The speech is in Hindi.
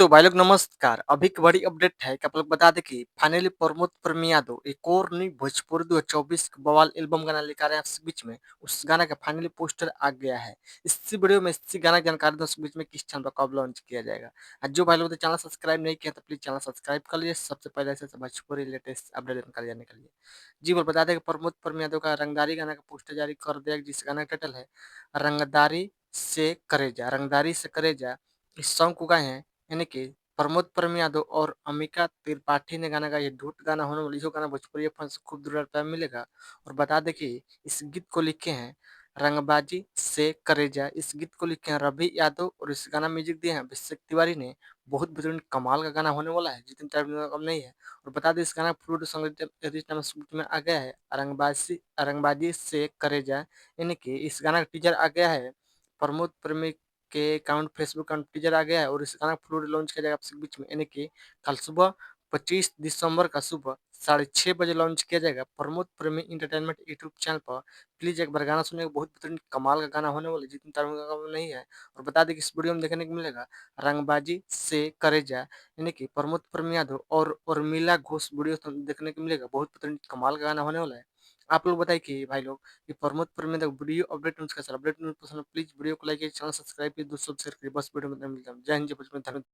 भाई लोग नमस्कार। अभी की बड़ी अपडेट है कि आप लोग बता दें कि फाइनली प्रमोद प्रेम यादव एक और नई भोजपुरी 2024 के बवाल एल्बम गाना लेकर आ रहे हैं आपके बीच में। उस गाना का फाइनली पोस्टर आ गया है। इसी वीडियो में इसी गाना की जानकारी दूं उसके बीच में किस चैनल पर कब लॉन्च किया जाएगा। आज जो भाई लोग चैनल सब्सक्राइब नहीं किया तो प्लीज चैनल सब्सक्राइब कर लीजिए सबसे पहले ऐसे भोजपुरी लेटेस्ट अपडेट जानकारी जानने के लिए। जी बोल बता दें कि प्रमोद प्रेम यादव का रंगदारी गाना का पोस्टर जारी कर दिया जिस गाना का टाइटल है रंगदारी से करेजा। इस सॉन्ग को गाए हैं यानी कि प्रमोद प्रेम यादव और अमिका त्रिपाठी ने गाना गाया। ये डुएट गाना होने वाला ये गाना भोजपुरी फैंस को खूब दुलार मिलेगा। और बता दें कि इस गीत को लिखे हैं रंगबाजी से करेजा। इस गीत को लिखे हैं रवि यादव और इस गाना म्यूजिक दिए हैं अभिषेक तिवारी ने। बहुत बेहतरीन कमाल का गाना होने वाला है जितने टाइम कम नहीं है। और बता दें इस गाना फ्लूट सॉन्ग में आ गया है रंगबाजी से करेजा। यानी कि इस गाना का टीजर आ गया है प्रमोद प्रेमी के अकाउंट फेसबुक अकाउंट टीजर आ गया है। और इस गाना फुल लॉन्च किया जाएगा आपके बीच में यानी कि कल सुबह 25 दिसंबर का सुबह 6:30 बजे लॉन्च किया जाएगा प्रमोद प्रेमी इंटरटेनमेंट यूट्यूब चैनल पर। प्लीज एक बार गाना सुनिएगा बहुत बेहतरीन कमाल का गाना होने वाला है जितनी तारीफ का काम नहीं है। और बता दें कि इस वीडियो में देखने को मिलेगा रंगबाजी से करेजा यानी कि प्रमोद प्रेमी यादव और उर्मिला घोष वीडियो देखने को मिलेगा। बहुत बेहतरीन कमाल का गाना होने वाला है। आप लोग बताइए कि भाई लोग ये प्रमोद प्रेमी यादव वीडियो अपडेट न्यूज का सर अपडेट न्यूज पसंद प्लीज वीडियो को लाइक चैनल सब्सक्राइब कीजिए दोस्तों शेयर करिए। बस वीडियो में मिलता हूं। जय हिंद जय भोजपुरी धन्यवाद।